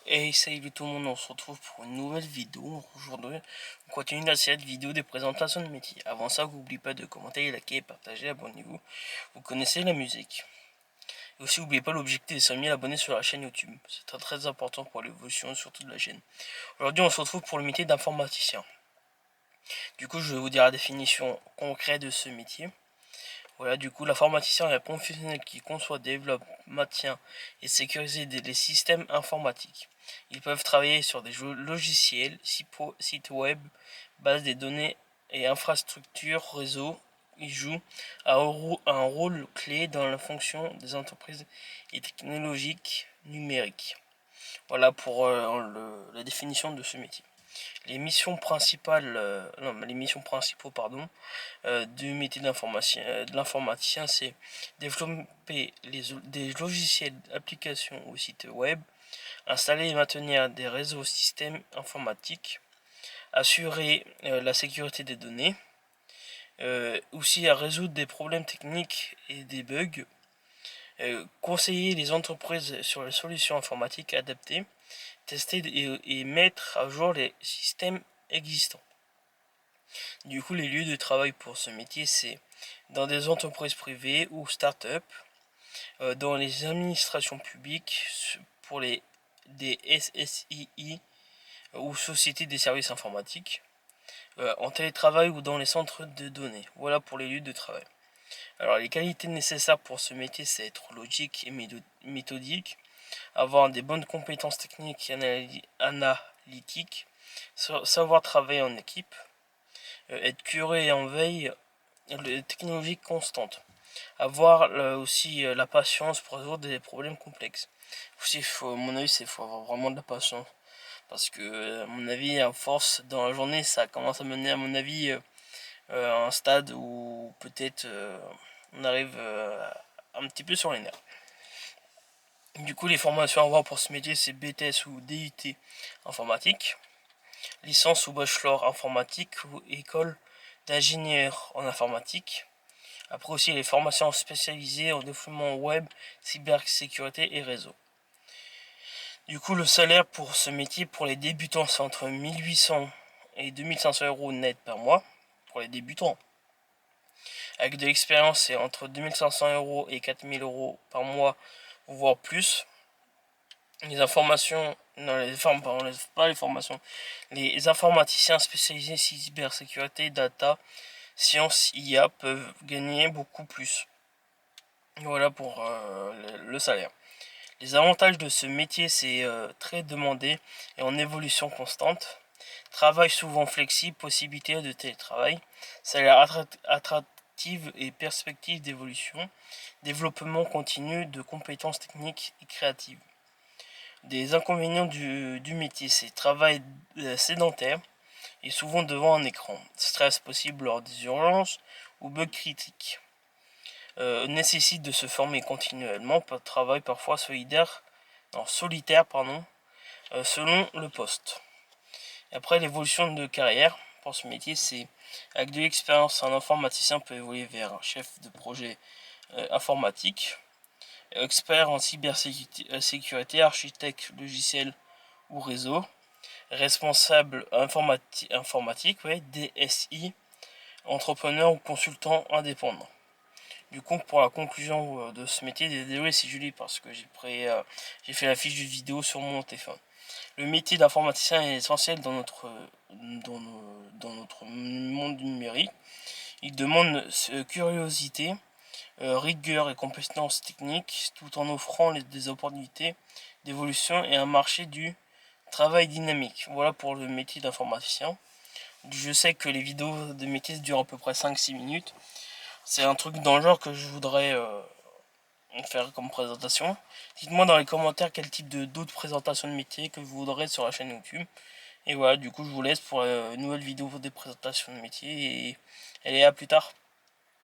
Et salut tout le monde, on se retrouve pour une nouvelle vidéo. Aujourd'hui, on continue la série de vidéos des présentations de métiers. Avant ça, n'oubliez pas de commenter, liker, partager, abonnez-vous. Vous connaissez la musique. Et aussi, n'oubliez pas l'objectif des 100 000 abonnés sur la chaîne YouTube. C'est très important pour l'évolution surtout de la chaîne. Aujourd'hui, on se retrouve pour le métier d'informaticien. Du coup, je vais vous dire la définition concrète de ce métier. Voilà, du coup, l'informaticien est un professionnel qui conçoit, développe, maintient et sécurise les systèmes informatiques. Ils peuvent travailler sur des logiciels, sites web, bases de données et infrastructures réseau. Ils jouent un rôle clé dans la fonction des entreprises et technologiques numériques. Voilà pour la définition de ce métier. Les missions principales, les missions principaux, du métier de l'informaticien, c'est développer des logiciels, applications ou sites web, installer et maintenir des réseaux systèmes informatiques, assurer la sécurité des données, aussi à résoudre des problèmes techniques et des bugs, conseiller les entreprises sur les solutions informatiques adaptées, tester et mettre à jour les systèmes existants. Du coup, les lieux de travail pour ce métier, c'est dans des entreprises privées ou start-up, dans les administrations publiques, pour des SSII ou sociétés des services informatiques, en télétravail ou dans les centres de données. Voilà pour les lieux de travail. Alors, les qualités nécessaires pour ce métier, c'est être logique et méthodique, avoir des bonnes compétences techniques et analytiques, savoir travailler en équipe, être curieux et en veille technologique constante, avoir aussi la patience pour résoudre des problèmes complexes. Aussi, à mon avis, il faut avoir vraiment de la patience, parce que à mon avis, à force dans la journée, ça commence à mener à mon avis à un stade où peut-être on arrive un petit peu sur les nerfs. Du coup, les formations à avoir pour ce métier, c'est BTS ou DUT informatique, licence ou bachelor informatique ou école d'ingénieur en informatique. Après aussi les formations spécialisées en développement web, cybersécurité et réseau. Du coup, le salaire pour ce métier pour les débutants, c'est entre 1800 et 2500 euros net par mois pour les débutants. Avec de l'expérience, c'est entre 2500 euros et 4000 euros par mois, voire plus. Les informations, non, pas les formations, les informaticiens spécialisés cybersécurité, data, sciences, IA peuvent gagner beaucoup plus. Voilà pour le salaire. Les avantages de ce métier, c'est très demandé et en évolution constante. Travail souvent flexible, possibilité de télétravail. Salaire attractif et perspective d'évolution. Développement continu de compétences techniques et créatives. Des inconvénients du métier, c'est travail sédentaire et souvent devant un écran. Stress possible lors des urgences ou bugs critiques. Nécessite de se former continuellement, travail parfois solitaire, selon le poste. Et après, l'évolution de carrière pour ce métier, c'est avec de l'expérience, un informaticien peut évoluer vers un chef de projet informatique, expert en cybersécurité, architecte logiciel ou réseau, responsable informatique, DSI, entrepreneur ou consultant indépendant. Du coup, pour la conclusion de ce métier, désolé si je lis parce que j'ai fait la fiche de vidéo sur mon téléphone. Le métier d'informaticien est essentiel dans notre monde numérique. Il demande curiosité, rigueur et compétences techniques, tout en offrant des opportunités d'évolution et un marché du travail dynamique. Voilà pour le métier d'informaticien. Je sais que les vidéos de métier durent à peu près 5-6 minutes. C'est un truc dans le genre que je voudrais faire comme présentation. Dites-moi dans les commentaires quel type d'autres présentations de métier que vous voudrez sur la chaîne YouTube. Et voilà, du coup je vous laisse pour une nouvelle vidéo des présentations de métier et à plus tard.